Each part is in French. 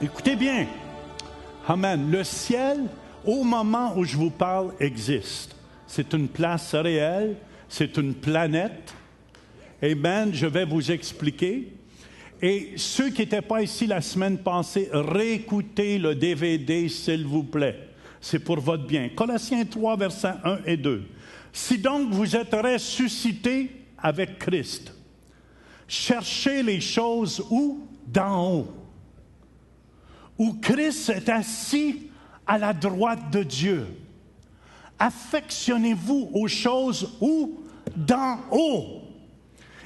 Écoutez bien. Amen. Le ciel, au moment où je vous parle, existe. C'est une place réelle, c'est une planète. Amen. Je vais vous expliquer. Et ceux qui n'étaient pas ici la semaine passée, réécoutez le DVD, s'il vous plaît. C'est pour votre bien. Colossiens 3, versets 1 et 2. Si donc vous êtes ressuscités avec Christ, cherchez les choses où? D'en haut. Où Christ est assis à la droite de Dieu. Affectionnez-vous aux choses où? D'en haut.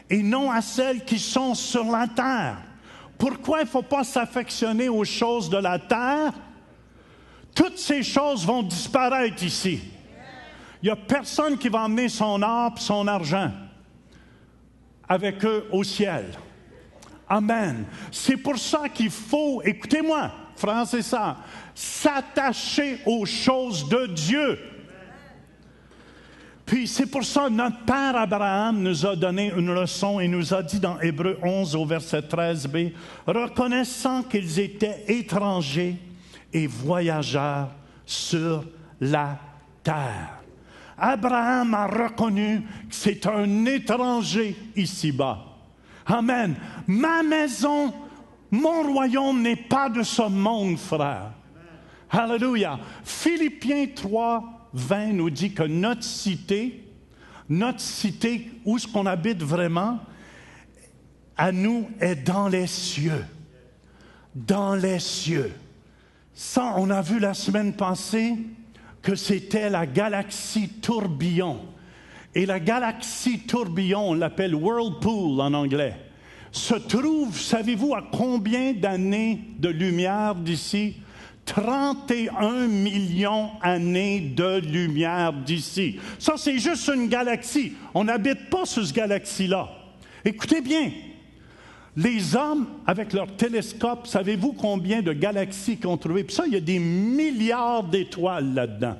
Et non à celles qui sont sur la terre. Pourquoi il ne faut pas s'affectionner aux choses de la terre? Toutes ces choses vont disparaître ici. Il n'y a personne qui va emmener son or et son argent avec eux au ciel. Amen. C'est pour ça qu'il faut, écoutez-moi, frères et sœurs, s'attacher aux choses de Dieu. Puis c'est pour ça que notre père Abraham nous a donné une leçon et nous a dit dans Hébreux 11 au verset 13b, reconnaissant qu'ils étaient étrangers et voyageurs sur la terre. Abraham a reconnu que c'est un étranger ici-bas. Amen. Ma maison, mon royaume n'est pas de ce monde, frère. Alléluia. Philippiens 3, 20 nous dit que notre cité, où est-ce qu'on habite vraiment, à nous est dans les cieux. Dans les cieux. Ça, on a vu la semaine passée que c'était la galaxie Tourbillon. Et la galaxie Tourbillon, on l'appelle Whirlpool en anglais, se trouve, savez-vous, à combien d'années de lumière d'ici? 31 millions d'années de lumière d'ici. Ça, c'est juste une galaxie. On n'habite pas sur cette galaxie-là. Écoutez bien. Les hommes, avec leur télescope, savez-vous combien de galaxies qu'ils ont trouvées? Puis ça, il y a des milliards d'étoiles là-dedans.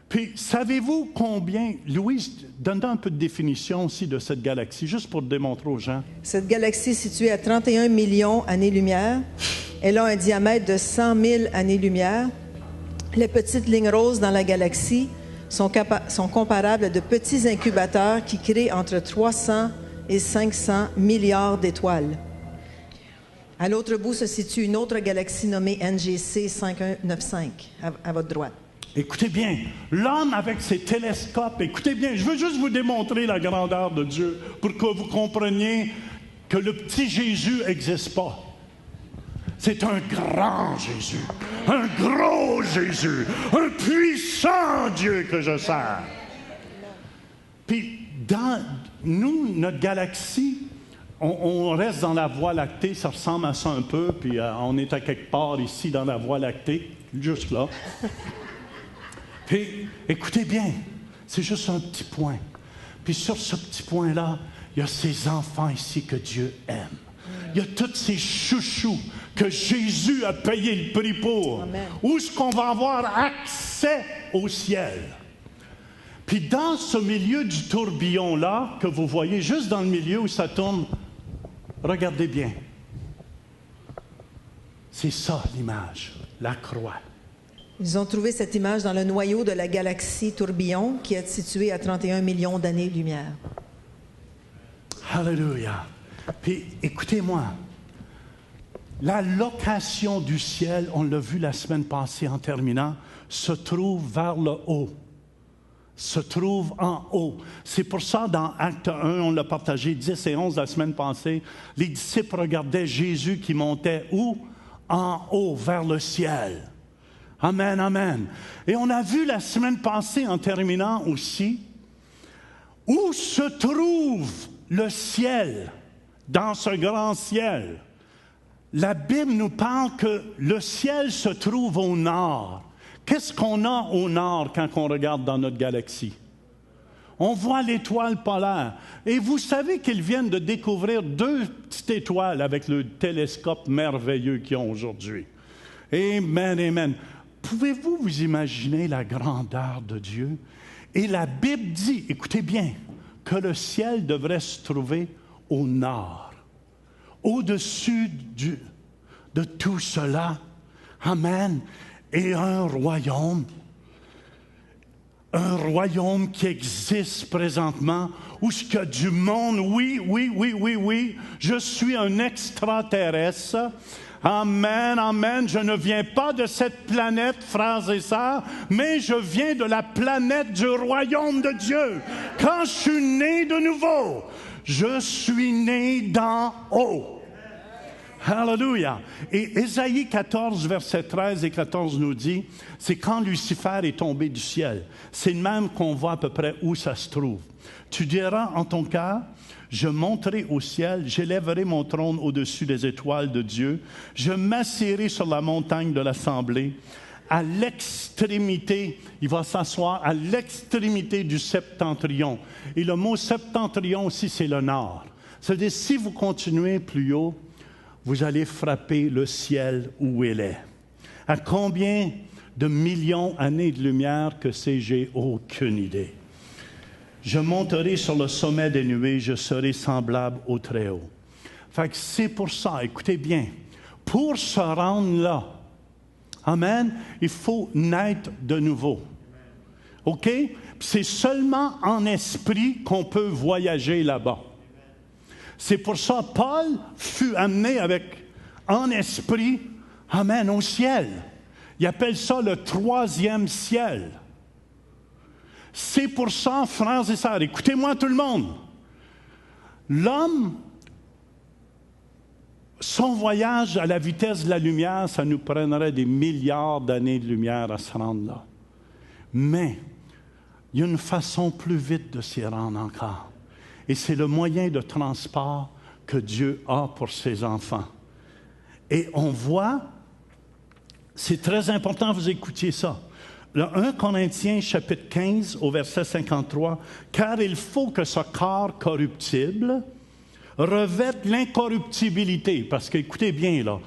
Puis, savez-vous combien... Louise, donne-nous un peu de définition aussi de cette galaxie, juste pour démontrer aux gens. Cette galaxie est située à 31 millions d'années-lumière. Elle a un diamètre de 100 000 années-lumière. Les petites lignes roses dans la galaxie sont comparables à de petits incubateurs qui créent entre 300 et 500 milliards d'étoiles. À l'autre bout se situe une autre galaxie nommée NGC 5195, à votre droite. Écoutez bien, l'homme avec ses télescopes, écoutez bien, je veux juste vous démontrer la grandeur de Dieu pour que vous compreniez que le petit Jésus n'existe pas. C'est un grand Jésus, un gros Jésus, un puissant Dieu que je sers. Puis, dans nous, notre galaxie, on reste dans la Voie lactée, ça ressemble à ça un peu, puis on est à quelque part ici dans la Voie lactée, juste là. Puis, écoutez bien, c'est juste un petit point. Puis sur ce petit point-là, il y a ces enfants ici que Dieu aime. Il y a tous ces chouchous que Jésus a payé le prix pour. Amen. Où est-ce qu'on va avoir accès au ciel? Puis dans ce milieu du tourbillon-là, que vous voyez juste dans le milieu où ça tourne, regardez bien. C'est ça l'image, la croix. Ils ont trouvé cette image dans le noyau de la galaxie Tourbillon, qui est située à 31 millions d'années-lumière. Alléluia. Puis, écoutez-moi, la location du ciel, on l'a vu la semaine passée en terminant, se trouve vers le haut. Se trouve en haut. C'est pour ça, dans Acte 1, on l'a partagé 10 et 11 la semaine passée, les disciples regardaient Jésus qui montait où? En haut, vers le ciel. Amen, amen. Et on a vu la semaine passée, en terminant aussi, où se trouve le ciel, dans ce grand ciel. La Bible nous parle que le ciel se trouve au nord. Qu'est-ce qu'on a au nord quand on regarde dans notre galaxie? On voit l'étoile polaire. Et vous savez qu'ils viennent de découvrir 2 petites étoiles avec le télescope merveilleux qu'ils ont aujourd'hui. Amen, amen. Pouvez-vous vous imaginer la grandeur de Dieu? Et la Bible dit, écoutez bien, que le ciel devrait se trouver au nord, au-dessus de tout cela. Amen. Et un royaume qui existe présentement, où ce qu'il y a du monde, oui, je suis un extraterrestre. Amen, amen. Je ne viens pas de cette planète, frères et sœurs, mais je viens de la planète du royaume de Dieu. Quand je suis né de nouveau, je suis né d'en haut. Alléluia. Et Ésaïe 14, versets 13 et 14 nous dit, c'est quand Lucifer est tombé du ciel. C'est le même qu'on voit à peu près où ça se trouve. Tu diras en ton cœur, je monterai au ciel, j'élèverai mon trône au-dessus des étoiles de Dieu, je m'assiérai sur la montagne de l'assemblée, à l'extrémité, il va s'asseoir à l'extrémité du septentrion. Et le mot septentrion aussi, c'est le nord. C'est-à-dire, si vous continuez plus haut, vous allez frapper le ciel où il est. À combien de millions d'années de lumière que c'est, j'ai aucune idée. Je monterai sur le sommet des nuées, je serai semblable au Très-Haut. Fait que c'est pour ça, écoutez bien, pour se rendre là, amen, il faut naître de nouveau. OK? C'est seulement en esprit qu'on peut voyager là-bas. C'est pour ça que Paul fut amené en esprit, amen, au ciel. Il appelle ça le 3e ciel. C'est pour ça, frères et sœurs, écoutez-moi tout le monde. L'homme, son voyage à la vitesse de la lumière, ça nous prendrait des milliards d'années de lumière à se rendre là. Mais, il y a une façon plus vite de s'y rendre encore. Et c'est le moyen de transport que Dieu a pour ses enfants. Et on voit, c'est très important que vous écoutiez ça. Le 1 Corinthiens, chapitre 15, au verset 53, « Car il faut que ce corps corruptible revête l'incorruptibilité. » Parce que, écoutez bien, là,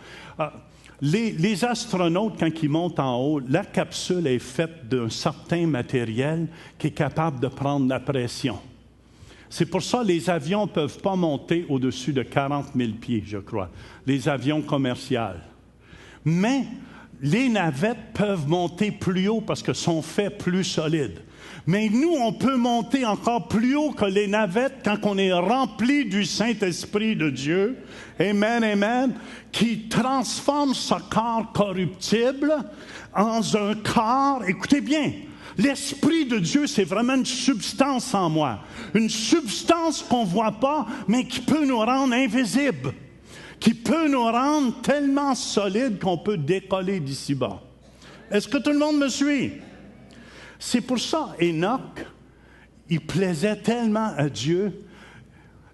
les astronautes, quand ils montent en haut, la capsule est faite d'un certain matériel qui est capable de prendre la pression. C'est pour ça que les avions ne peuvent pas monter au-dessus de 40 000 pieds, je crois, les avions commerciaux. Mais les navettes peuvent monter plus haut parce qu'elles sont faites plus solides. Mais nous, on peut monter encore plus haut que les navettes quand on est rempli du Saint-Esprit de Dieu. Amen, amen. Qui transforme ce corps corruptible en un corps, écoutez bien, l'Esprit de Dieu, c'est vraiment une substance en moi. Une substance qu'on ne voit pas, mais qui peut nous rendre invisibles. Qui peut nous rendre tellement solides qu'on peut décoller d'ici-bas. Est-ce que tout le monde me suit? C'est pour ça, Enoch, il plaisait tellement à Dieu.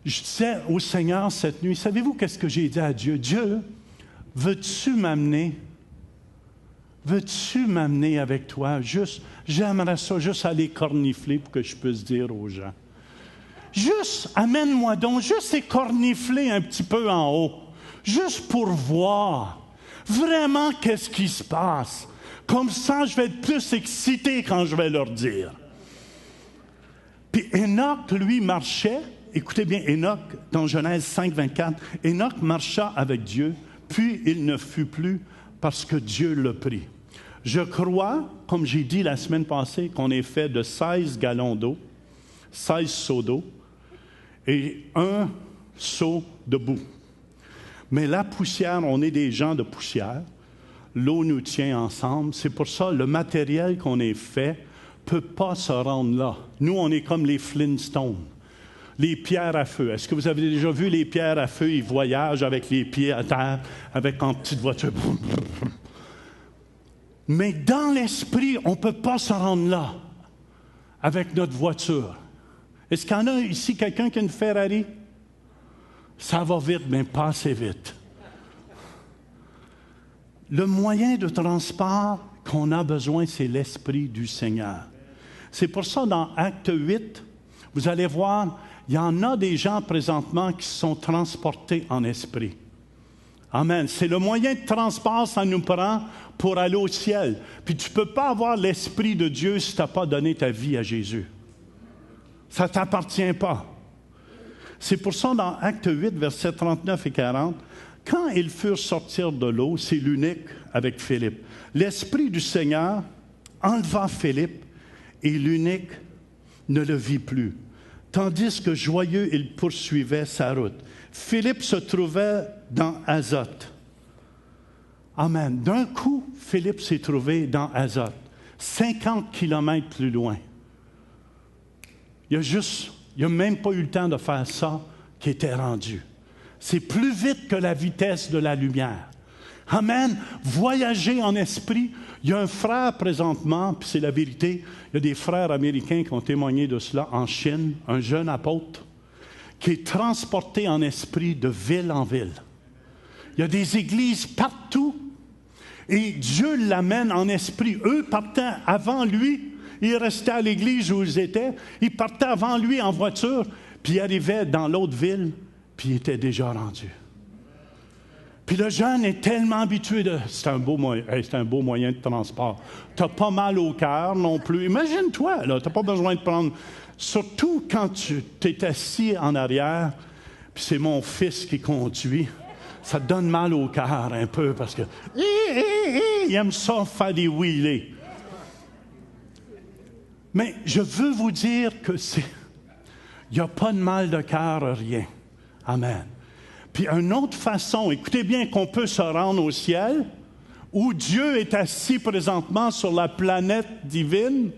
Je disais au Seigneur cette nuit, savez-vous qu'est-ce que j'ai dit à Dieu? Dieu, veux-tu m'amener avec toi? J'aimerais ça, juste aller cornifler pour que je puisse dire aux gens. Juste, amène-moi donc, juste écornifler un petit peu en haut. Juste pour voir vraiment qu'est-ce qui se passe. Comme ça, je vais être plus excité quand je vais leur dire. Puis Enoch, lui, marchait. Écoutez bien, Enoch, dans Genèse 5, 24, Enoch marcha avec Dieu, puis il ne fut plus parce que Dieu l'a pris. Je crois, comme j'ai dit la semaine passée, qu'on est fait de 16 gallons d'eau, 16 seaux d'eau et un seau de boue. Mais la poussière, on est des gens de poussière. L'eau nous tient ensemble. C'est pour ça, le matériel qu'on est fait ne peut pas se rendre là. Nous, on est comme les Flintstones, les pierres à feu. Est-ce que vous avez déjà vu les pierres à feu? Ils voyagent avec les pieds à terre, avec une petite voiture. Mais dans l'esprit, on ne peut pas se rendre là avec notre voiture. Est-ce qu'il y en a ici quelqu'un qui a une Ferrari? Ça va vite, mais pas assez vite. Le moyen de transport qu'on a besoin, c'est l'Esprit du Seigneur. C'est pour ça, dans Acte 8, vous allez voir, il y en a des gens présentement qui sont transportés en esprit. Amen. C'est le moyen de transport, ça nous prend pour aller au ciel. Puis tu ne peux pas avoir l'Esprit de Dieu si tu n'as pas donné ta vie à Jésus. Ça ne t'appartient pas. C'est pour ça, dans Acte 8, versets 39 et 40, Quand ils furent sortir de l'eau, c'est l'eunuque avec Philippe. L'Esprit du Seigneur enleva Philippe et l'eunuque ne le vit plus. Tandis que joyeux, il poursuivait sa route. Philippe se trouvait dans Azote. Amen. D'un coup, Philippe s'est trouvé dans Azote, 50 kilomètres plus loin. Il n'a même pas eu le temps de faire ça qui était rendu. C'est plus vite que la vitesse de la lumière. Amen. Voyager en esprit. Il y a un frère présentement, puis c'est la vérité, il y a des frères américains qui ont témoigné de cela en Chine, un jeune apôtre, qui est transporté en esprit de ville en ville. Il y a des églises partout, et Dieu l'amène en esprit. Eux partaient avant lui, ils restaient à l'église où ils étaient, ils partaient avant lui en voiture, puis ils arrivaient dans l'autre ville, puis ils étaient déjà rendus. Puis le jeune est tellement habitué de... C'est un beau moyen de transport. Tu n'as pas mal au cœur non plus. Imagine-toi, là, tu n'as pas besoin de prendre... Surtout quand tu es assis en arrière, puis c'est mon fils qui conduit, ça te donne mal au cœur un peu parce que... Il aime ça faire des wheelies. Mais je veux vous dire que c'est... Il n'y a pas de mal de cœur, rien. Amen. Puis une autre façon, écoutez bien, qu'on peut se rendre au ciel, où Dieu est assis présentement sur la planète divine,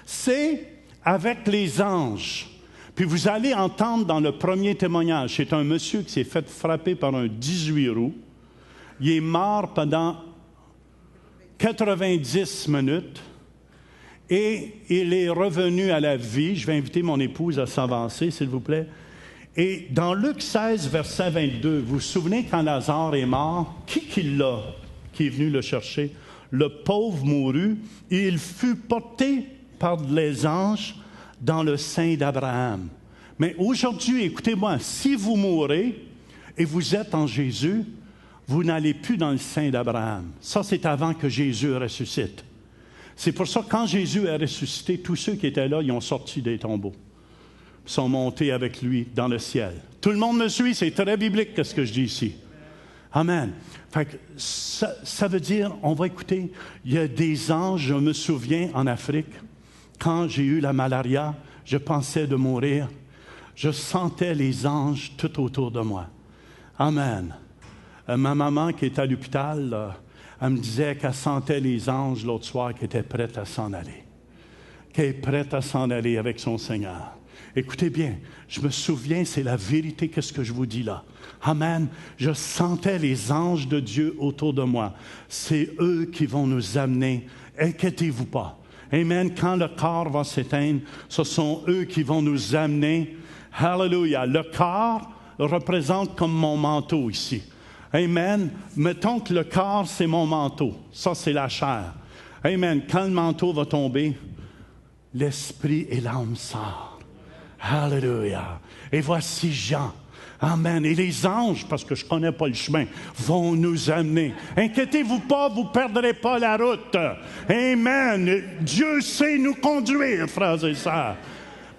c'est avec les anges. Puis vous allez entendre dans le premier témoignage, c'est un monsieur qui s'est fait frapper par un 18 roues. Il est mort pendant 90 minutes et il est revenu à la vie. Je vais inviter mon épouse à s'avancer, s'il vous plaît. Et dans Luc 16, verset 22, vous vous souvenez quand Lazare est mort, qui est venu le chercher? Le pauvre mourut, et il fut porté par les anges dans le sein d'Abraham. Mais aujourd'hui, écoutez-moi, si vous mourrez et vous êtes en Jésus, vous n'allez plus dans le sein d'Abraham. Ça, c'est avant que Jésus ressuscite. C'est pour ça que quand Jésus a ressuscité, tous ceux qui étaient là, ils ont sorti des tombeaux. Sont montés avec lui dans le ciel. Tout le monde me suit, c'est très biblique ce que je dis ici. Amen. Fait que ça veut dire, on va écouter, il y a des anges, je me souviens en Afrique, quand j'ai eu la malaria, je pensais de mourir, je sentais les anges tout autour de moi. Amen. Ma maman qui est à l'hôpital, elle me disait qu'elle sentait les anges l'autre soir qui étaient prêts à s'en aller. Qu'elle est prête à s'en aller avec son Seigneur. Écoutez bien, je me souviens, c'est la vérité, qu'est-ce que je vous dis là. Amen. Je sentais les anges de Dieu autour de moi. C'est eux qui vont nous amener. Inquiétez-vous pas. Amen. Quand le corps va s'éteindre, ce sont eux qui vont nous amener. Hallelujah. Le corps représente comme mon manteau ici. Amen. Mettons que le corps, c'est mon manteau. Ça, c'est la chair. Amen. Quand le manteau va tomber, l'esprit et l'âme sortent. Alléluia. Et voici Jean. Amen. Et les anges, parce que je ne connais pas le chemin, vont nous amener. Inquiétez-vous pas, vous ne perdrez pas la route. Amen. Dieu sait nous conduire, frères et sœurs.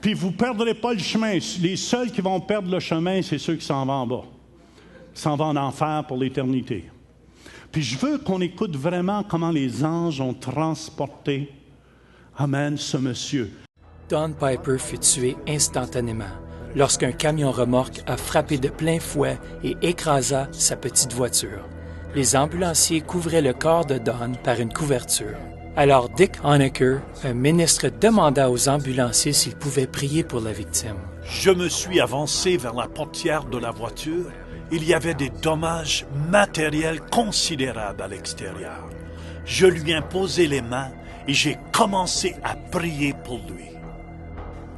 Puis vous ne perdrez pas le chemin. Les seuls qui vont perdre le chemin, c'est ceux qui s'en vont en bas. Qui s'en vont en enfer pour l'éternité. Puis je veux qu'on écoute vraiment comment les anges ont transporté, amen, ce monsieur. Don Piper fut tué instantanément lorsqu'un camion-remorque a frappé de plein fouet et écrasa sa petite voiture. Les ambulanciers couvraient le corps de Don par une couverture. Alors Dick Honecker, un ministre, demanda aux ambulanciers s'ils pouvaient prier pour la victime. Je me suis avancé vers la portière de la voiture. Il y avait des dommages matériels considérables à l'extérieur. Je lui ai posé les mains et j'ai commencé à prier pour lui.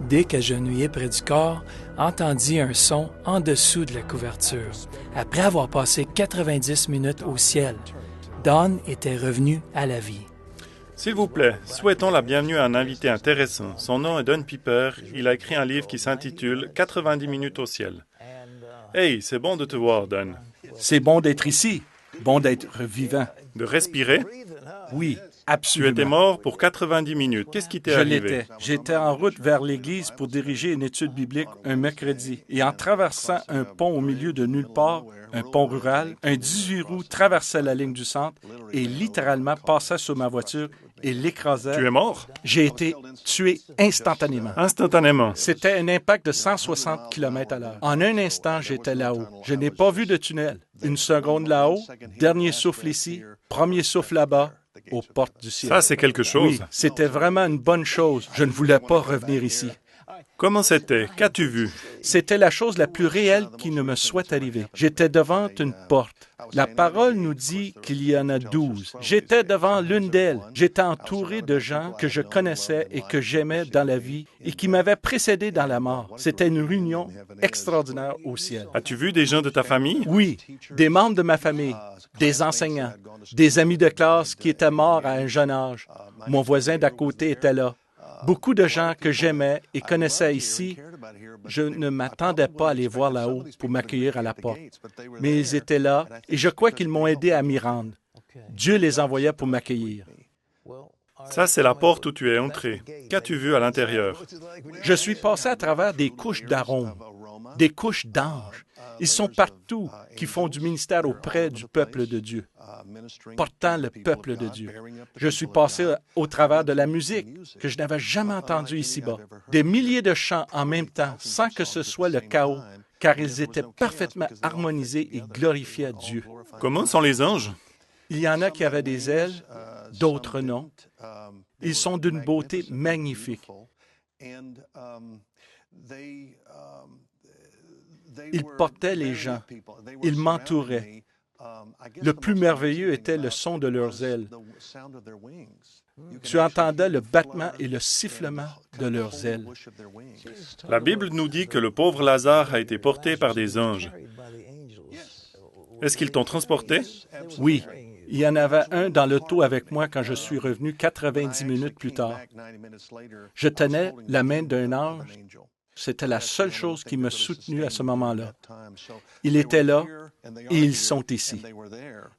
Dick, agenouillé près du corps, entendit un son en dessous de la couverture. Après avoir passé 90 minutes au ciel, Don était revenu à la vie. S'il vous plaît, souhaitons la bienvenue à un invité intéressant. Son nom est Don Piper. Il a écrit un livre qui s'intitule « 90 minutes au ciel ». Hey, c'est bon de te voir, Don. C'est bon d'être ici. Bon d'être vivant. De respirer? Oui, Tu étais mort pour 90 minutes. Qu'est-ce qui t'est Je arrivé? l'étais. J'étais en route vers l'église pour diriger une étude biblique un mercredi. Et en traversant un pont au milieu de nulle part, un pont rural, un 18 roues traversait la ligne du centre et littéralement passait sur ma voiture et l'écrasait. Tu es mort? J'ai été tué instantanément. Instantanément. C'était un impact de 160 km/h. En un instant, j'étais là-haut. Je n'ai pas vu de tunnel. Une seconde là-haut, dernier souffle ici, premier souffle là-bas, aux portes du ciel. Ça, c'est quelque chose. Oui, c'était vraiment une bonne chose. Je ne voulais pas revenir ici. Comment c'était? Qu'as-tu vu? C'était la chose la plus réelle qui ne me soit arrivée. J'étais devant une porte. La parole nous dit qu'il y en a 12. J'étais devant l'une d'elles. J'étais entouré de gens que je connaissais et que j'aimais dans la vie et qui m'avaient précédé dans la mort. C'était une réunion extraordinaire au ciel. As-tu vu des gens de ta famille? Oui, des membres de ma famille, des enseignants, des amis de classe qui étaient morts à un jeune âge. Mon voisin d'à côté était là. Beaucoup de gens que j'aimais et connaissais ici, je ne m'attendais pas à les voir là-haut pour m'accueillir à la porte. Mais ils étaient là et je crois qu'ils m'ont aidé à m'y rendre. Dieu les envoyait pour m'accueillir. Ça, c'est la porte où tu es entré. Qu'as-tu vu à l'intérieur? Je suis passé à travers des couches d'arômes, des couches d'anges. Ils sont partout qui font du ministère auprès du peuple de Dieu, portant le peuple de Dieu. Je suis passé au travers de la musique que je n'avais jamais entendue ici-bas. Des milliers de chants en même temps, sans que ce soit le chaos, car ils étaient parfaitement harmonisés et glorifiaient Dieu. Comment sont les anges? Il y en a qui avaient des ailes, d'autres non. Ils sont d'une beauté magnifique. Ils portaient les gens. Ils m'entouraient. Le plus merveilleux était le son de leurs ailes. Tu entendais le battement et le sifflement de leurs ailes. La Bible nous dit que le pauvre Lazare a été porté par des anges. Est-ce qu'ils t'ont transporté? Oui. Il y en avait un dans l'auto avec moi quand je suis revenu 90 minutes plus tard. Je tenais la main d'un ange. C'était la seule chose qui me soutenait à ce moment-là. Il était là et ils sont ici.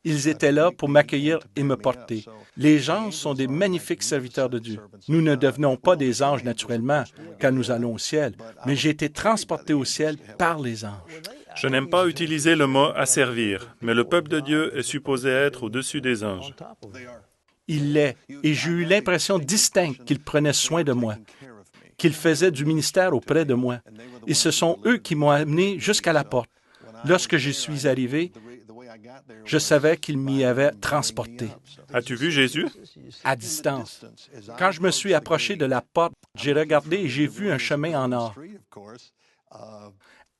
Ils étaient là pour m'accueillir et me porter. Les anges sont des magnifiques serviteurs de Dieu. Nous ne devenons pas des anges naturellement quand nous allons au ciel, mais j'ai été transporté au ciel par les anges. Je n'aime pas utiliser le mot « asservir », mais le peuple de Dieu est supposé être au-dessus des anges. Il l'est, et j'ai eu l'impression distincte qu'ils prenaient soin de moi, qu'ils faisaient du ministère auprès de moi. Et ce sont eux qui m'ont amené jusqu'à la porte. Lorsque j'y suis arrivé, je savais qu'ils m'y avaient transporté. As-tu vu Jésus? À distance. Quand je me suis approché de la porte, j'ai regardé et j'ai vu un chemin en or.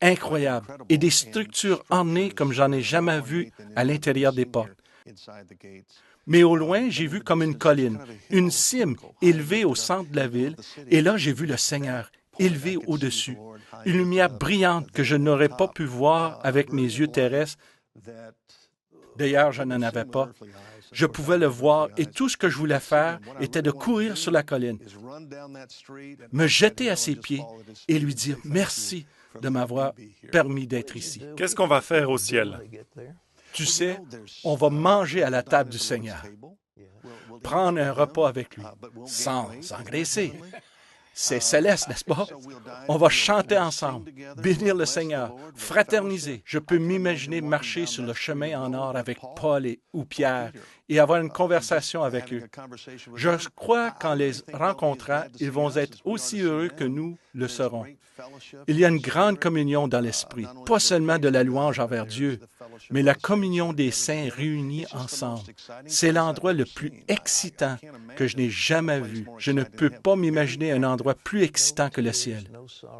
Incroyable. Et des structures ornées comme j'en ai jamais vu à l'intérieur des portes. Mais au loin, j'ai vu comme une colline, une cime élevée au centre de la ville, et là, j'ai vu le Seigneur élevé au-dessus, une lumière brillante que je n'aurais pas pu voir avec mes yeux terrestres. D'ailleurs, je n'en avais pas. Je pouvais le voir et tout ce que je voulais faire était de courir sur la colline, me jeter à ses pieds et lui dire merci de m'avoir permis d'être ici. Qu'est-ce qu'on va faire au ciel? Tu sais, on va manger à la table du Seigneur, prendre un repas avec lui, sans engraisser. C'est céleste, n'est-ce pas? On va chanter ensemble, bénir le Seigneur, fraterniser. Je peux m'imaginer marcher sur le chemin en or avec Paul ou Pierre et avoir une conversation avec eux. Je crois qu'en les rencontrant, ils vont être aussi heureux que nous le serons. Il y a une grande communion dans l'esprit, pas seulement de la louange envers Dieu, mais la communion des saints réunis ensemble. C'est l'endroit le plus excitant que je n'ai jamais vu. Je ne peux pas m'imaginer un endroit plus excitant que le ciel.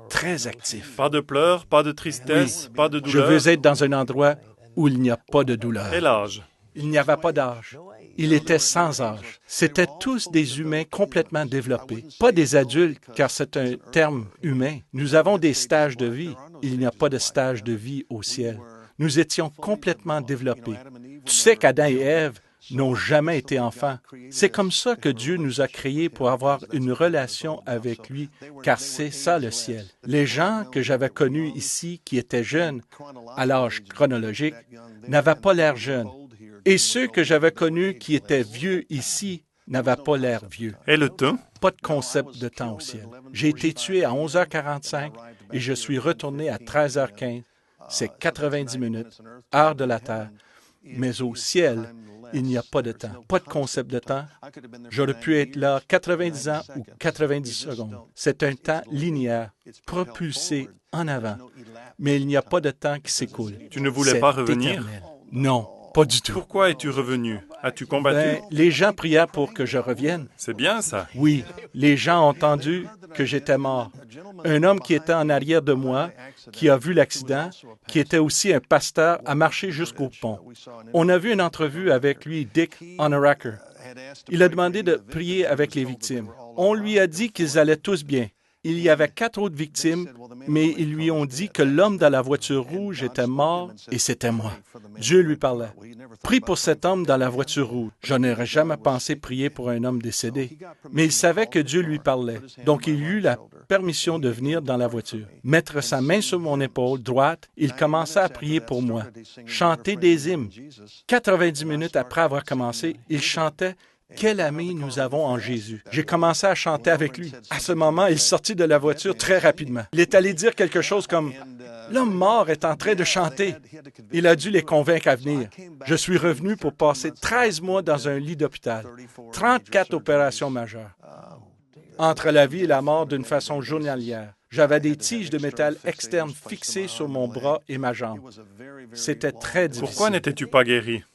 Très actif. Pas de pleurs, pas de tristesse, Oui. pas de Je douleur. veux être dans un endroit où il n'y a pas de douleur. Et l'âge? Il n'y avait pas d'âge. Il était sans âge. C'étaient tous des humains complètement développés. Pas des adultes, car c'est un terme humain. Nous avons des stages de vie. Il n'y a pas de stage de vie au ciel. Nous étions complètement développés. Tu sais qu'Adam et Ève n'ont jamais été enfants. C'est comme ça que Dieu nous a créés pour avoir une relation avec lui, car c'est ça le ciel. Les gens que j'avais connus ici qui étaient jeunes, à l'âge chronologique, n'avaient pas l'air jeunes. Et ceux que j'avais connus qui étaient vieux ici n'avait pas l'air vieux. Et le temps? Pas de concept de temps au ciel. J'ai été tué à 11h45 et je suis retourné à 13h15. C'est 90 minutes, heure de la Terre. Mais au ciel, il n'y a pas de temps, pas de concept de temps. J'aurais pu être là 90 ans ou 90 secondes. C'est un temps linéaire, propulsé en avant. Mais il n'y a pas de temps qui s'écoule. Tu ne voulais pas revenir? Éternel. Non, pas du tout. Pourquoi es-tu revenu? As-tu combattu? Les gens priaient pour que je revienne. C'est bien ça. Oui, les gens ont entendu que j'étais mort. Un homme qui était en arrière de moi, qui a vu l'accident, qui était aussi un pasteur, a marché jusqu'au pont. On a vu une entrevue avec lui, Dick Honoraker. Il a demandé de prier avec les victimes. On lui a dit qu'ils allaient tous bien. Il y avait 4 autres victimes, mais ils lui ont dit que l'homme dans la voiture rouge était mort et c'était moi. Dieu lui parlait. Prie pour cet homme dans la voiture rouge. Je n'aurais jamais pensé prier pour un homme décédé. Mais il savait que Dieu lui parlait. Donc il eut la permission de venir dans la voiture. Mettre sa main sur mon épaule droite, il commença à prier pour moi. Chanter des hymnes. 90 minutes après avoir commencé, il chantait « Quel ami nous avons en Jésus ». J'ai commencé à chanter avec lui. À ce moment, il sortit de la voiture très rapidement. Il est allé dire quelque chose comme « L'homme mort est en train de chanter ». Il a dû les convaincre à venir. Je suis revenu pour passer 13 mois dans un lit d'hôpital. 34 opérations majeures. Entre la vie et la mort d'une façon journalière. J'avais des tiges de métal externes fixées sur mon bras et ma jambe. C'était très difficile. Pourquoi n'étais-tu pas guéri?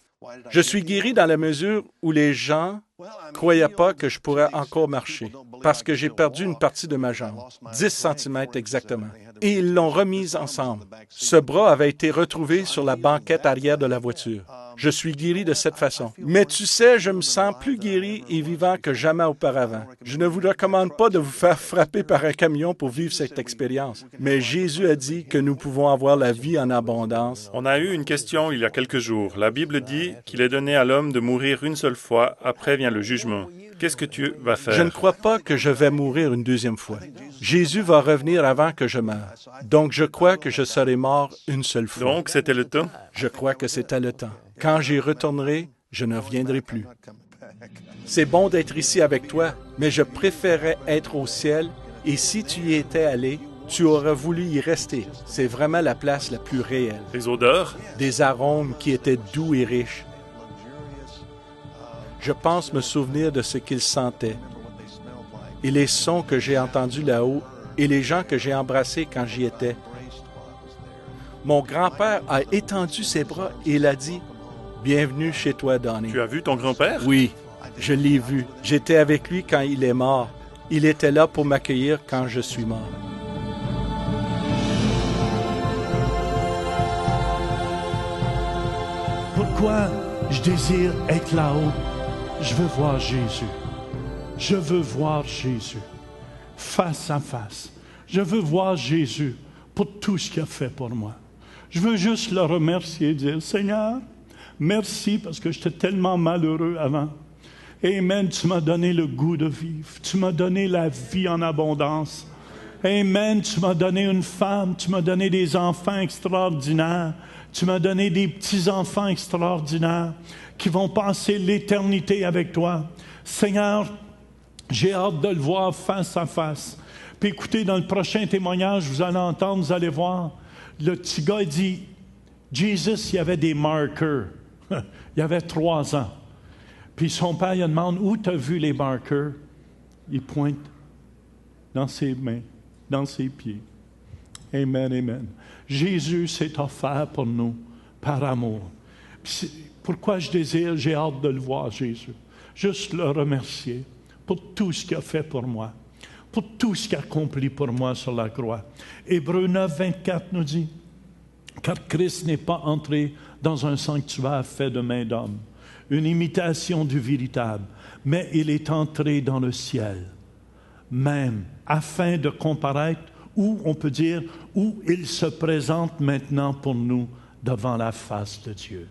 Je suis guéri dans la mesure où les gens ne croyaient pas que je pourrais encore marcher, parce que j'ai perdu une partie de ma jambe, 10 cm exactement. Et ils l'ont remise ensemble. Ce bras avait été retrouvé sur la banquette arrière de la voiture. Je suis guéri de cette façon. Mais tu sais, je me sens plus guéri et vivant que jamais auparavant. Je ne vous recommande pas de vous faire frapper par un camion pour vivre cette expérience. Mais Jésus a dit que nous pouvons avoir la vie en abondance. On a eu une question il y a quelques jours. La Bible dit qu'il est donné à l'homme de mourir une seule fois, après vient le jugement. Qu'est-ce que tu vas faire? Je ne crois pas que je vais mourir une deuxième fois. Jésus va revenir avant que je meure. Donc je crois que je serai mort une seule fois. Donc c'était le temps? Je crois que c'était le temps. Quand j'y retournerai, je ne reviendrai plus. C'est bon d'être ici avec toi, mais je préférais être au ciel, et si tu y étais allé, tu aurais voulu y rester. C'est vraiment la place la plus réelle. Les odeurs? Des arômes qui étaient doux et riches. Je pense me souvenir de ce qu'ils sentaient, et les sons que j'ai entendus là-haut, et les gens que j'ai embrassés quand j'y étais. Mon grand-père a étendu ses bras et il a dit « Bienvenue chez toi, Donnie. » Tu as vu ton grand-père? Oui, je l'ai vu. J'étais avec lui quand il est mort. Il était là pour m'accueillir quand je suis mort. Pourquoi je désire être là-haut? Je veux voir Jésus. Je veux voir Jésus face à face. Je veux voir Jésus pour tout ce qu'il a fait pour moi. Je veux juste le remercier et dire, Seigneur, merci parce que j'étais tellement malheureux avant. Amen, tu m'as donné le goût de vivre. Tu m'as donné la vie en abondance. Amen, tu m'as donné une femme, tu m'as donné des enfants extraordinaires. Tu m'as donné des petits-enfants extraordinaires qui vont passer l'éternité avec toi. Seigneur, j'ai hâte de le voir face à face. Puis écoutez, dans le prochain témoignage, vous allez entendre, vous allez voir, le petit gars il dit, Jesus, il y avait des marqueurs. Il avait 3 ans. Puis son père, il demande, où tu as vu les marqueurs? Il pointe dans ses mains, dans ses pieds. Amen, amen. Jésus s'est offert pour nous par amour. Puis pourquoi je désire, j'ai hâte de le voir, Jésus. Juste le remercier pour tout ce qu'il a fait pour moi, pour tout ce qu'il a accompli pour moi sur la croix. Hébreux 9, 24 nous dit, « Car Christ n'est pas entré dans un sanctuaire fait de main d'homme, une imitation du véritable, mais il est entré dans le ciel, même afin de comparaître, ou on peut dire, où il se présente maintenant pour nous devant la face de Dieu. »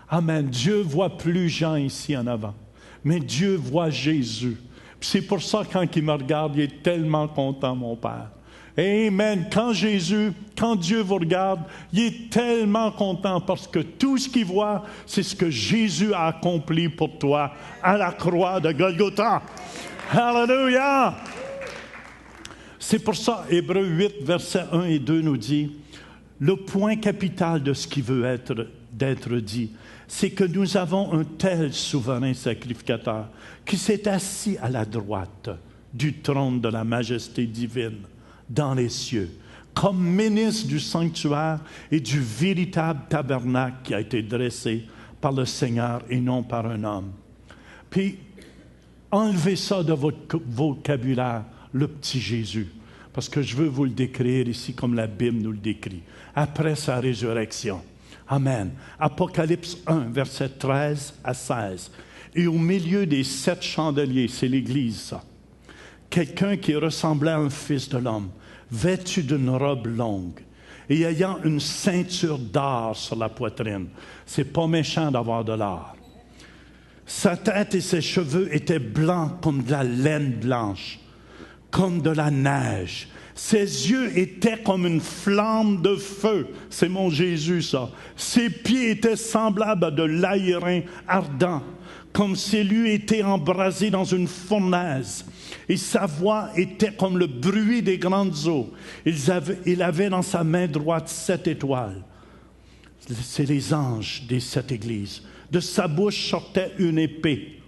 Amen. Dieu voit plus gens ici en avant, mais Dieu voit Jésus. Puis c'est pour ça, quand il me regarde, il est tellement content, mon Père. Amen. Quand Dieu vous regarde, il est tellement content parce que tout ce qu'il voit, c'est ce que Jésus a accompli pour toi à la croix de Golgotha. Alléluia! C'est pour ça, Hébreux 8, versets 1 et 2 nous dit, le point capital de ce qui veut d'être dit, c'est que nous avons un tel souverain sacrificateur qui s'est assis à la droite du trône de la majesté divine dans les cieux, comme ministre du sanctuaire et du véritable tabernacle qui a été dressé par le Seigneur et non par un homme. Puis, enlevez ça de votre vocabulaire, le petit Jésus, parce que je veux vous le décrire ici comme la Bible nous le décrit, après sa résurrection. Amen. Apocalypse 1, versets 13 à 16. Et au milieu des 7 chandeliers, c'est l'Église ça, quelqu'un qui ressemblait à un fils de l'homme, vêtu d'une robe longue et ayant une ceinture d'or sur la poitrine. C'est pas méchant d'avoir de l'or. Sa tête et ses cheveux étaient blancs comme de la laine blanche, comme de la neige. Ses yeux étaient comme une flamme de feu. C'est mon Jésus, ça. Ses pieds étaient semblables à de l'airain ardent, comme s'il eût été embrasé dans une fournaise. Et sa voix était comme le bruit des grandes eaux. Il avait dans sa main droite 7 étoiles. C'est les anges des 7 églises. De sa bouche sortait une épée,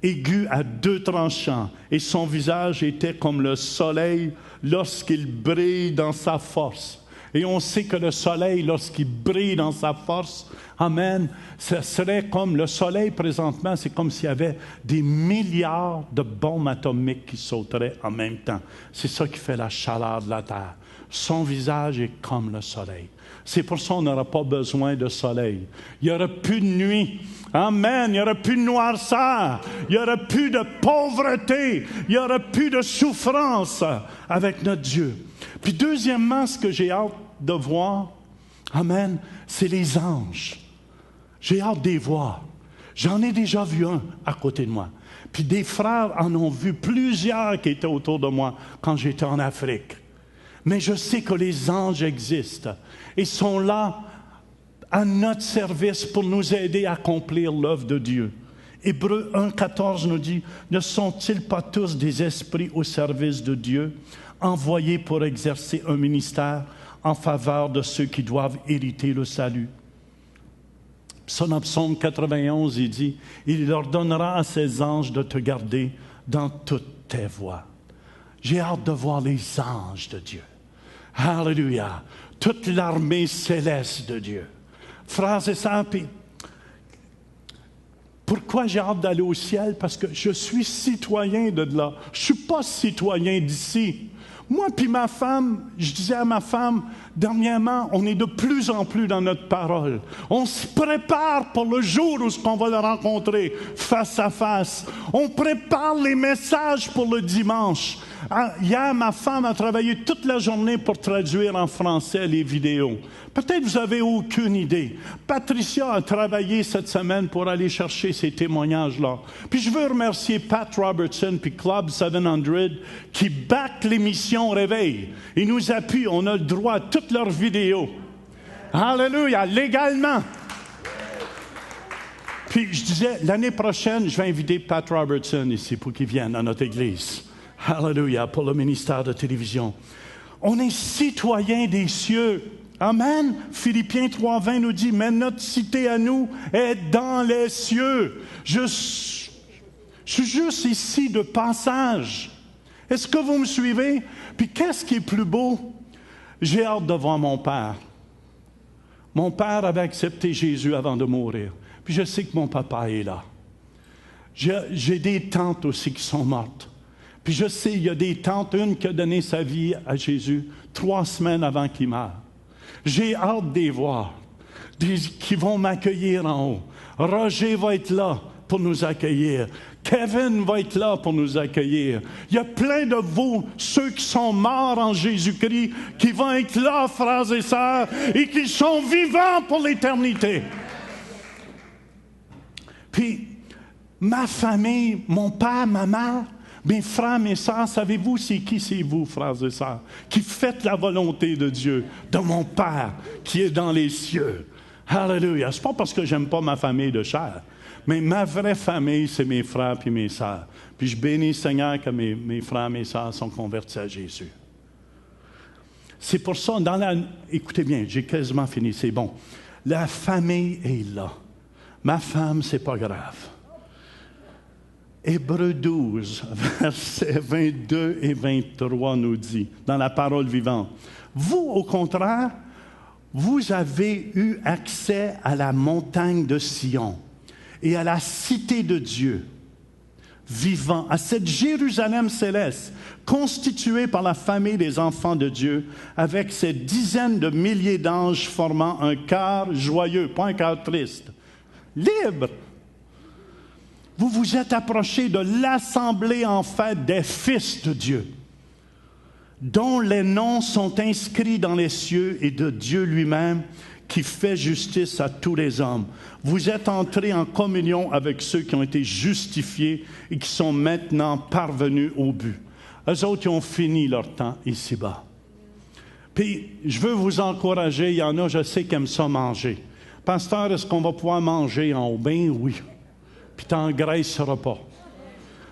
aiguë à 2 tranchants, et son visage était comme le soleil lorsqu'il brille dans sa force. Et on sait que le soleil, lorsqu'il brille dans sa force, amen, ce serait comme le soleil présentement, c'est comme s'il y avait des milliards de bombes atomiques qui sauteraient en même temps. C'est ça qui fait la chaleur de la terre. Son visage est comme le soleil. C'est pour ça qu'on n'aura pas besoin de soleil. Il n'y aura plus de nuit. Amen. Il n'y aura plus de noirceur. Il n'y aura plus de pauvreté. Il n'y aura plus de souffrance avec notre Dieu. Puis deuxièmement, ce que j'ai hâte de voir, amen, c'est les anges. J'ai hâte de les voir. J'en ai déjà vu un à côté de moi. Puis des frères en ont vu plusieurs qui étaient autour de moi quand j'étais en Afrique. Mais je sais que les anges existent et sont là à notre service pour nous aider à accomplir l'œuvre de Dieu. Hébreux 1,14 nous dit, « Ne sont-ils pas tous des esprits au service de Dieu, envoyés pour exercer un ministère en faveur de ceux qui doivent hériter le salut? » Psaume 91, il dit, « Il leur donnera à ses anges de te garder dans toutes tes voies. » J'ai hâte de voir les anges de Dieu. Alléluia. Toute l'armée céleste de Dieu. Frères et sœurs, puis pourquoi j'ai hâte d'aller au ciel? Parce que je suis citoyen de là. Je ne suis pas citoyen d'ici. Moi puis ma femme, je disais à ma femme, dernièrement, on est de plus en plus dans notre parole. On se prépare pour le jour où on va le rencontrer face à face. On prépare les messages pour le dimanche. Hier, ma femme a travaillé toute la journée pour traduire en français les vidéos. Peut-être vous n'avez aucune idée. Patricia a travaillé cette semaine pour aller chercher ces témoignages-là. Puis je veux remercier Pat Robertson puis Club 700 qui backent l'émission Réveil. Ils nous appuient. On a le droit à toutes leurs vidéos. Alléluia, légalement. Puis je disais, l'année prochaine, je vais inviter Pat Robertson ici pour qu'il vienne à notre église. Alléluia, pour le ministère de télévision. On est citoyens des cieux. Amen. Philippiens 3,20 nous dit, mais notre cité à nous est dans les cieux. Je suis juste ici de passage. Est-ce que vous me suivez? Puis qu'est-ce qui est plus beau? J'ai hâte de voir mon père. Mon père avait accepté Jésus avant de mourir. Puis je sais que mon papa est là. J'ai des tantes aussi qui sont mortes. Puis je sais, il y a des tantes, une qui a donné sa vie à Jésus 3 semaines avant qu'il meure. J'ai hâte de les voir, qui vont m'accueillir en haut. Roger va être là pour nous accueillir. Kevin va être là pour nous accueillir. Il y a plein de vous, ceux qui sont morts en Jésus-Christ, qui vont être là, frères et sœurs, et qui sont vivants pour l'éternité. Puis, ma famille, mon père, ma mère, Mes frères, mes sœurs, savez-vous c'est qui c'est vous, frères et sœurs, qui faites la volonté de Dieu, de mon Père qui est dans les cieux. Alléluia. C'est pas parce que j'aime pas ma famille de chair, mais ma vraie famille, c'est mes frères et mes sœurs. Puis je bénis, Seigneur, que mes frères et mes sœurs sont convertis à Jésus. C'est pour ça, écoutez bien, j'ai quasiment fini, c'est bon. La famille est là. Ma femme, c'est pas grave. Hébreux 12, versets 22 et 23 nous dit, dans la parole vivante, vous, au contraire, vous avez eu accès à la montagne de Sion et à la cité de Dieu vivant, à cette Jérusalem céleste, constituée par la famille des enfants de Dieu, avec ces dizaines de milliers d'anges formant un chœur joyeux, pas un chœur triste, libre. Vous vous êtes approchés de l'assemblée en fait des fils de Dieu, dont les noms sont inscrits dans les cieux, et de Dieu lui-même, qui fait justice à tous les hommes. Vous êtes entrés en communion avec ceux qui ont été justifiés et qui sont maintenant parvenus au but. Eux autres, ils ont fini leur temps ici-bas. Puis, je veux vous encourager, il y en a, je sais, qui aiment ça manger. Pasteur, est-ce qu'on va pouvoir manger en haut? Ben oui. Puis t'engraisseras pas.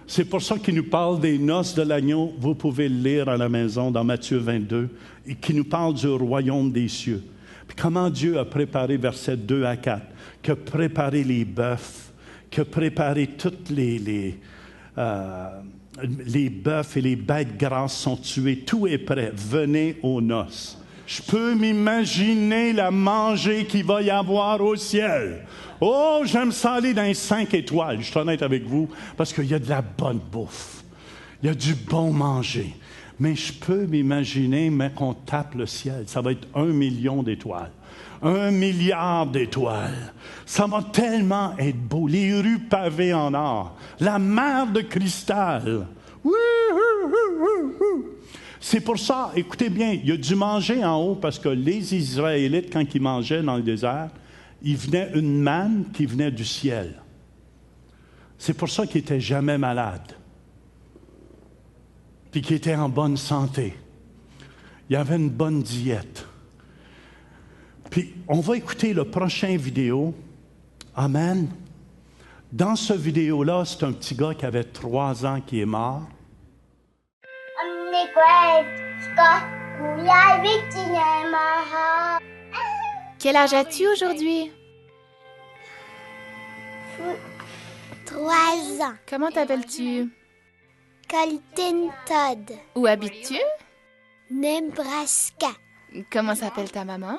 C'est pour ça qu'il nous parle des noces de l'agneau. Vous pouvez le lire à la maison dans Matthieu 22, et qui nous parle du royaume des cieux. Puis comment Dieu a préparé, versets 2 à 4, qu'il a préparé les bœufs, qu'il a préparé toutes les bœufs et les bêtes grasses sont tués. Tout est prêt. Venez aux noces. Je peux m'imaginer la manger qu'il va y avoir au ciel. Oh, j'aime ça aller dans les 5 étoiles, je suis honnête avec vous, parce qu'il y a de la bonne bouffe. Il y a du bon manger. Mais je peux m'imaginer, mais qu'on tape le ciel, ça va être 1 million d'étoiles. 1 milliard d'étoiles. Ça va tellement être beau. Les rues pavées en or. La mer de cristal. C'est pour ça, écoutez bien, il y a du manger en haut parce que les Israélites, quand ils mangeaient dans le désert, il venait une manne qui venait du ciel. C'est pour ça qu'ils n'étaient jamais malades. Puis qu'ils étaient en bonne santé. Il y avait une bonne diète. Puis on va écouter le prochain vidéo. Amen. Dans ce vidéo-là, c'est un petit gars qui avait 3 ans qui est mort. Quel âge as-tu aujourd'hui? 3 ans. Comment t'appelles-tu? Colton Todd. Où habites-tu? Nebraska. Comment s'appelle ta maman?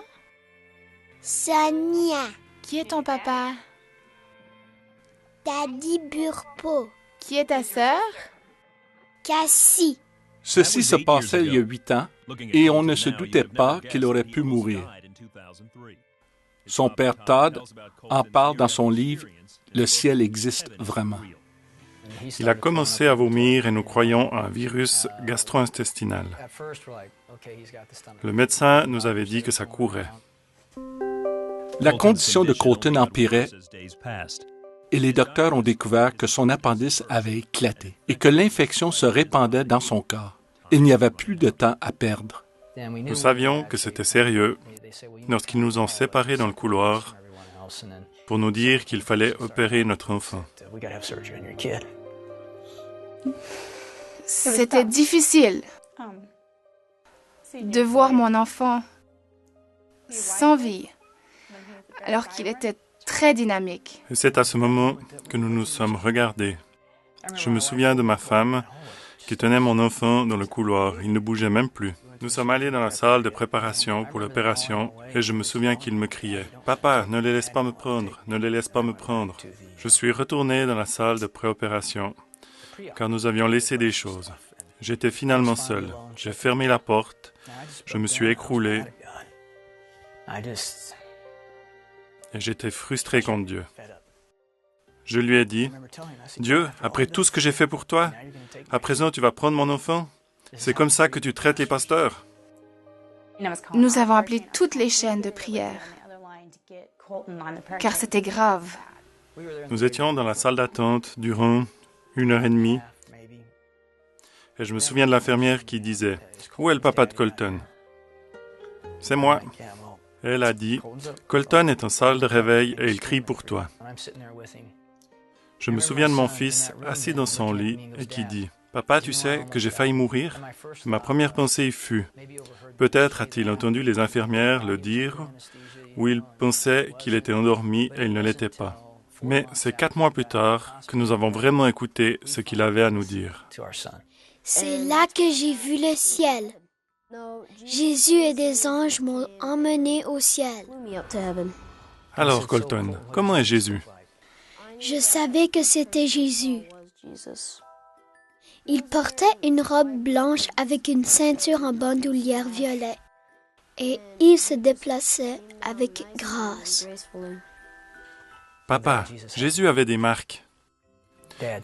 Sonia. Qui est ton papa? Daddy Burpo. Qui est ta sœur? Cassie. Ceci se passait il y a 8 ans et on ne se doutait pas qu'il aurait pu mourir. Son père Todd en parle dans son livre « Le ciel existe vraiment ». Il a commencé à vomir et nous croyons à un virus gastro-intestinal. Le médecin nous avait dit que ça courait. La condition de Colton empirait et les docteurs ont découvert que son appendice avait éclaté et que l'infection se répandait dans son corps. Il n'y avait plus de temps à perdre. Nous savions que c'était sérieux lorsqu'ils nous ont séparés dans le couloir pour nous dire qu'il fallait opérer notre enfant. C'était difficile de voir mon enfant sans vie, alors qu'il était très dynamique. Et c'est à ce moment que nous nous sommes regardés. Je me souviens de ma femme qui tenait mon enfant dans le couloir. Il ne bougeait même plus. Nous sommes allés dans la salle de préparation pour l'opération et je me souviens qu'il me criait « Papa, ne les laisse pas me prendre, ne les laisse pas me prendre ». Je suis retourné dans la salle de préopération car nous avions laissé des choses. J'étais finalement seul. J'ai fermé la porte. Je me suis écroulé. Et j'étais frustré contre Dieu. Je lui ai dit, « Dieu, après tout ce que j'ai fait pour toi, à présent tu vas prendre mon enfant? C'est comme ça que tu traites les pasteurs? » Nous avons appelé toutes les chaînes de prière, car c'était grave. Nous étions dans la salle d'attente durant 1h30. Et je me souviens de l'infirmière qui disait « Où est le papa de Colton ?» « C'est moi. » Elle a dit « Colton est en salle de réveil et il crie pour toi. » Je me souviens de mon fils assis dans son lit et qui dit « Papa, tu sais que j'ai failli mourir ?» Ma première pensée fut « Peut-être a-t-il entendu les infirmières le dire ou il pensait qu'il était endormi et il ne l'était pas. » Mais c'est 4 mois plus tard que nous avons vraiment écouté ce qu'il avait à nous dire. C'est là que j'ai vu le ciel. Jésus et des anges m'ont emmené au ciel. Alors, Colton, comment est Jésus? Je savais que c'était Jésus. Il portait une robe blanche avec une ceinture en bandoulière violet et il se déplaçait avec grâce. Papa, Jésus avait des marques.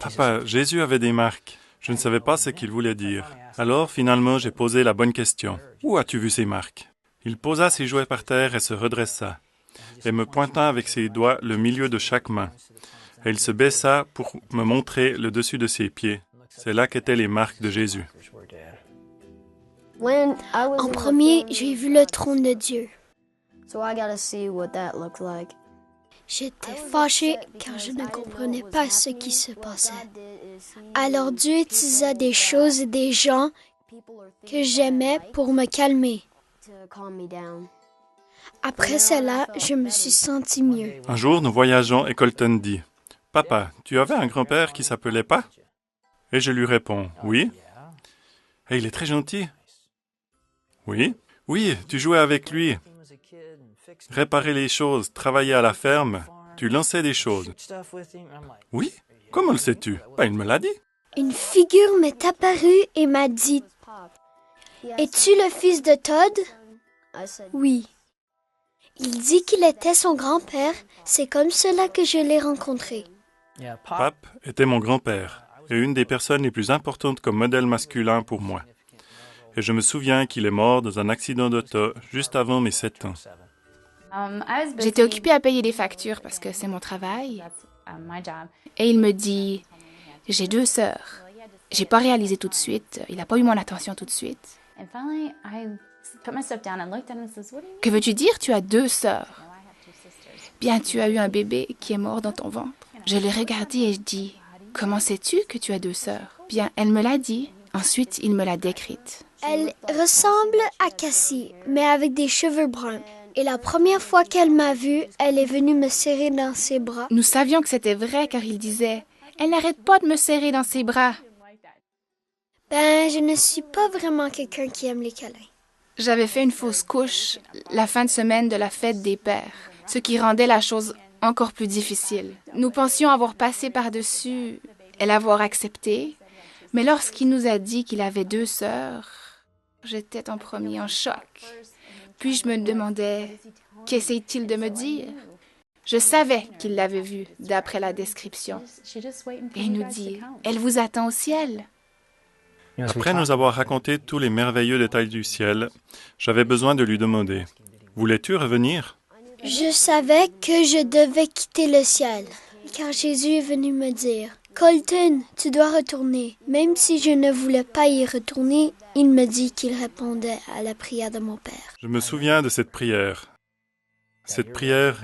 Papa, Jésus avait des marques. Je ne savais pas ce qu'il voulait dire. Alors, finalement, j'ai posé la bonne question. Où as-tu vu ces marques? Il posa ses jouets par terre et se redressa, et me pointa avec ses doigts le milieu de chaque main. Et il se baissa pour me montrer le dessus de ses pieds. C'est là qu'étaient les marques de Jésus. En premier, j'ai vu le trône de Dieu. J'étais fâchée car je ne comprenais pas ce qui se passait. Alors Dieu utilisa des choses et des gens que j'aimais pour me calmer. Après cela, je me suis sentie mieux. Un jour, nous voyageons et Colton dit « Papa, tu avais un grand-père qui s'appelait pas? » Et je lui réponds « Oui. » Et il est très gentil. « Oui. Oui, tu jouais avec lui. Réparer les choses, travailler à la ferme, tu lançais des choses. » « Oui? Comment le sais-tu? Ben, il me l'a dit. » Une figure m'est apparue et m'a dit « Es-tu le fils de Todd? » Oui. Il dit qu'il était son grand-père. C'est comme cela que je l'ai rencontré. Pape était mon grand-père et une des personnes les plus importantes comme modèle masculin pour moi. Et je me souviens qu'il est mort dans un accident d'auto juste avant mes 7 ans. J'étais occupée à payer les factures parce que c'est mon travail. Et il me dit, j'ai 2 sœurs. J'ai pas réalisé tout de suite. Il n'a pas eu mon attention tout de suite. Que veux-tu dire, tu as 2 sœurs? Bien, tu as eu un bébé qui est mort dans ton ventre. Je l'ai regardé et je dis, comment sais-tu que tu as 2 sœurs? Bien, elle me l'a dit. Ensuite, il me l'a décrite. Elle ressemble à Cassie, mais avec des cheveux bruns. Et la première fois qu'elle m'a vue, elle est venue me serrer dans ses bras. Nous savions que c'était vrai car il disait, elle n'arrête pas de me serrer dans ses bras. Ben, je ne suis pas vraiment quelqu'un qui aime les câlins. J'avais fait une fausse couche la fin de semaine de la fête des pères, ce qui rendait la chose encore plus difficile. Nous pensions avoir passé par-dessus et l'avoir accepté, mais lorsqu'il nous a dit qu'il avait 2 sœurs, j'étais en premier en choc. Puis je me demandais, qu'essaye-t-il de me dire? Je savais qu'il l'avait vue d'après la description. Et il nous dit, elle vous attend au ciel. Après nous avoir raconté tous les merveilleux détails du ciel, j'avais besoin de lui demander, « Voulais-tu revenir? » Je savais que je devais quitter le ciel, car Jésus est venu me dire, « Colton, tu dois retourner. » Même si je ne voulais pas y retourner, il me dit qu'il répondait à la prière de mon père. Je me souviens de cette prière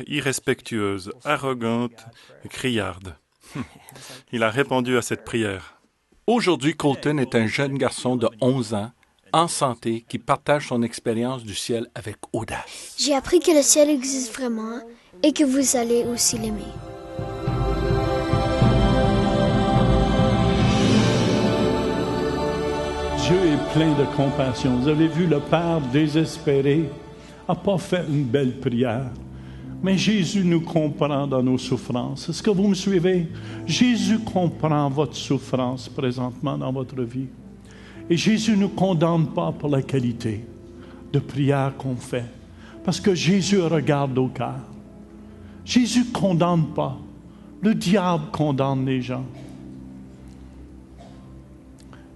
irrespectueuse, arrogante et criarde. Il a répondu à cette prière. Aujourd'hui, Colton est un jeune garçon de 11 ans, en santé, qui partage son expérience du ciel avec audace. J'ai appris que le ciel existe vraiment et que vous allez aussi l'aimer. Dieu est plein de compassion. Vous avez vu, le Père désespéré n'a pas fait une belle prière. Mais Jésus nous comprend dans nos souffrances. Est-ce que vous me suivez? Jésus comprend votre souffrance présentement dans votre vie. Et Jésus ne nous condamne pas pour la qualité de prière qu'on fait. Parce que Jésus regarde au cœur. Jésus ne condamne pas. Le diable condamne les gens.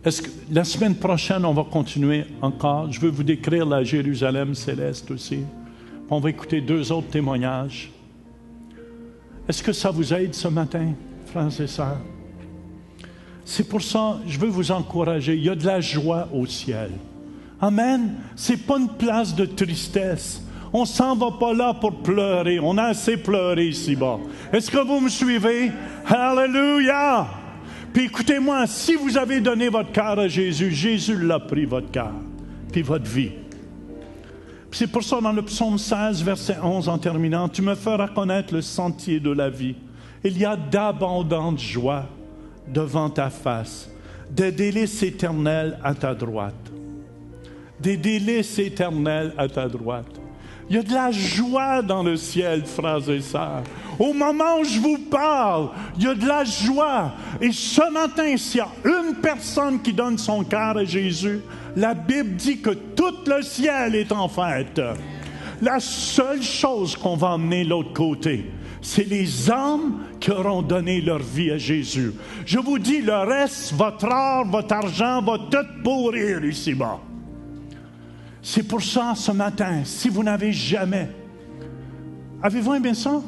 Est-ce que la semaine prochaine, on va continuer encore? Je veux vous décrire la Jérusalem céleste aussi. On va écouter 2 autres témoignages. Est-ce que ça vous aide ce matin, frères et sœurs? C'est pour ça, je veux vous encourager. Il y a de la joie au ciel. Amen. C'est pas une place de tristesse. On s'en va pas là pour pleurer. On a assez pleuré ici-bas. Est-ce que vous me suivez? Alléluia! Puis écoutez-moi, si vous avez donné votre cœur à Jésus, Jésus l'a pris, votre cœur, puis votre vie. Puis c'est pour ça, dans le psaume 16, verset 11, en terminant, « Tu me feras connaître le sentier de la vie. Il y a d'abondantes joies devant ta face, des délices éternelles à ta droite. » Des délices éternelles à ta droite. Il y a de la joie dans le ciel, frères et sœurs. Au moment où je vous parle, il y a de la joie. Et ce matin, s'il y a une personne qui donne son cœur à Jésus, la Bible dit que tout le ciel est en fête. La seule chose qu'on va emmener de l'autre côté, c'est les âmes qui auront donné leur vie à Jésus. Je vous dis, le reste, votre or, votre argent, va tout pourrir ici-bas. C'est pour ça, ce matin, si vous n'avez jamais... Avez-vous aimé ça?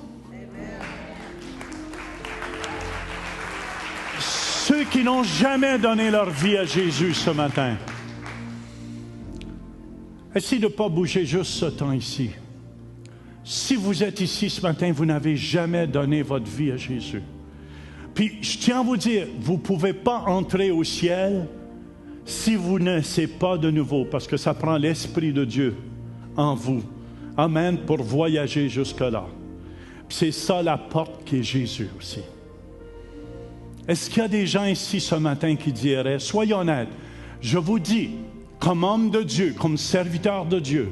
Ceux qui n'ont jamais donné leur vie à Jésus ce matin, essayez de ne pas bouger juste ce temps ici. Si vous êtes ici ce matin, vous n'avez jamais donné votre vie à Jésus. Puis, je tiens à vous dire, vous ne pouvez pas entrer au ciel si vous ne naissez pas de nouveau, parce que ça prend l'Esprit de Dieu en vous. Amen, pour voyager jusque-là. Puis c'est ça la porte qui est Jésus aussi. Est-ce qu'il y a des gens ici ce matin qui diraient, soyez honnêtes, je vous dis, comme homme de Dieu, comme serviteur de Dieu,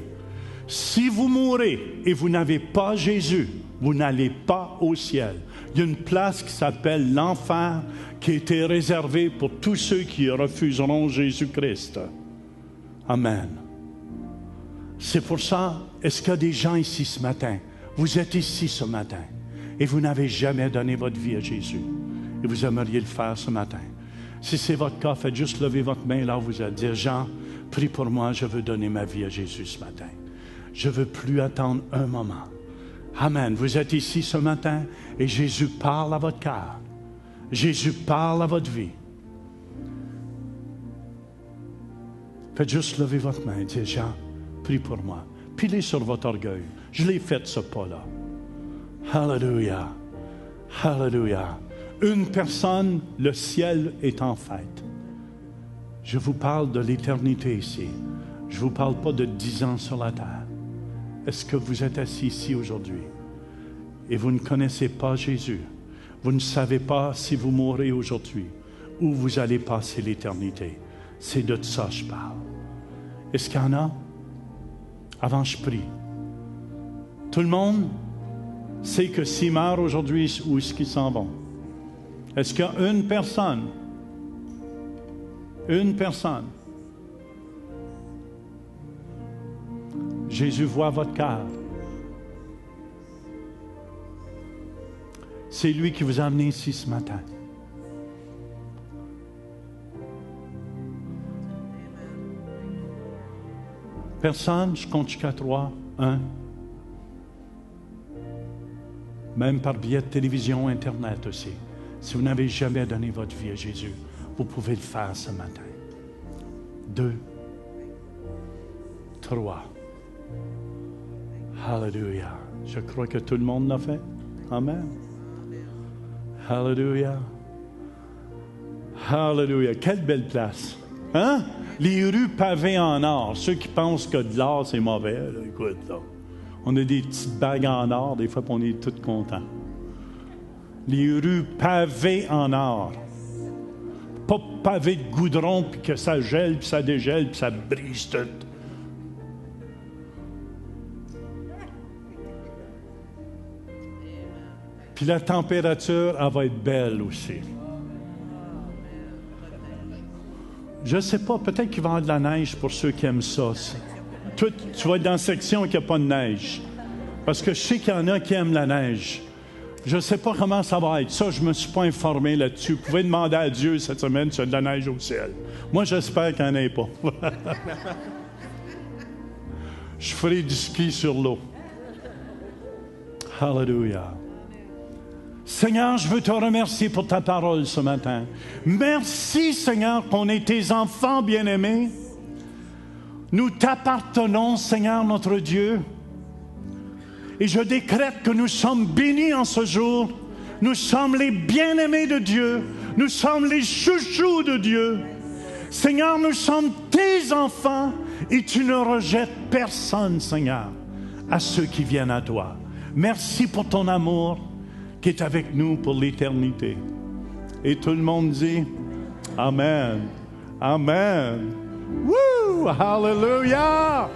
si vous mourrez et vous n'avez pas Jésus, vous n'allez pas au ciel. Il y a une place qui s'appelle l'enfer, qui a été réservée pour tous ceux qui refuseront Jésus-Christ. Amen. C'est pour ça, est-ce qu'il y a des gens ici ce matin? Vous êtes ici ce matin et vous n'avez jamais donné votre vie à Jésus. Et vous aimeriez le faire ce matin. Si c'est votre cas, faites juste lever votre main là où vous allez dire, Jean, prie pour moi, je veux donner ma vie à Jésus ce matin. Je ne veux plus attendre un moment. Amen. Vous êtes ici ce matin et Jésus parle à votre cœur. Jésus parle à votre vie. Faites juste lever votre main et dire, Jean, prie pour moi. Pilez sur votre orgueil. Je l'ai fait ce pas-là. Alléluia. Alléluia. Une personne, le ciel est en fête. Je vous parle de l'éternité ici. Je ne vous parle pas de 10 ans sur la terre. Est-ce que vous êtes assis ici aujourd'hui et vous ne connaissez pas Jésus? Vous ne savez pas si vous mourrez aujourd'hui ou vous allez passer l'éternité. C'est de ça que je parle. Est-ce qu'il y en a? Avant, je prie. Tout le monde sait que s'ils meurent aujourd'hui, où est-ce qu'ils s'en vont? Est-ce qu'il y a une personne? Une personne. Jésus voit votre cœur. C'est lui qui vous a amené ici ce matin. Personne, je compte jusqu'à 3. 1. Même par biais de télévision, Internet aussi. Si vous n'avez jamais donné votre vie à Jésus, vous pouvez le faire ce matin. 2. 3. Alléluia. Je crois que tout le monde l'a fait. Amen. Alléluia. Alléluia. Quelle belle place. Hein? Les rues pavées en or. Ceux qui pensent que de l'or, c'est mauvais, là, écoute, là. On a des petites bagues en or, des fois, on est tous contents. Les rues pavées en or. Pas pavées de goudron, puis que ça gèle, puis ça dégèle, puis ça brise tout. Puis la température, elle va être belle aussi. Je ne sais pas, peut-être qu'il va y avoir de la neige pour ceux qui aiment ça. Toi, tu vas être dans la section qui n'a pas de neige. Parce que je sais qu'il y en a qui aiment la neige. Je ne sais pas comment ça va être. Ça, je ne me suis pas informé là-dessus. Vous pouvez demander à Dieu cette semaine s'il y a de la neige au ciel. Moi, j'espère qu'il n'y en ait pas. Je ferai du ski sur l'eau. Alléluia. Seigneur, je veux te remercier pour ta parole ce matin. Merci, Seigneur, qu'on est tes enfants bien-aimés. Nous t'appartenons, Seigneur, notre Dieu. Et je décrète que nous sommes bénis en ce jour. Nous sommes les bien-aimés de Dieu. Nous sommes les chouchous de Dieu. Seigneur, nous sommes tes enfants et tu ne rejettes personne, Seigneur, à ceux qui viennent à toi. Merci pour ton amour qui est avec nous pour l'éternité. Et tout le monde dit Amen. Amen. Woo! Hallelujah!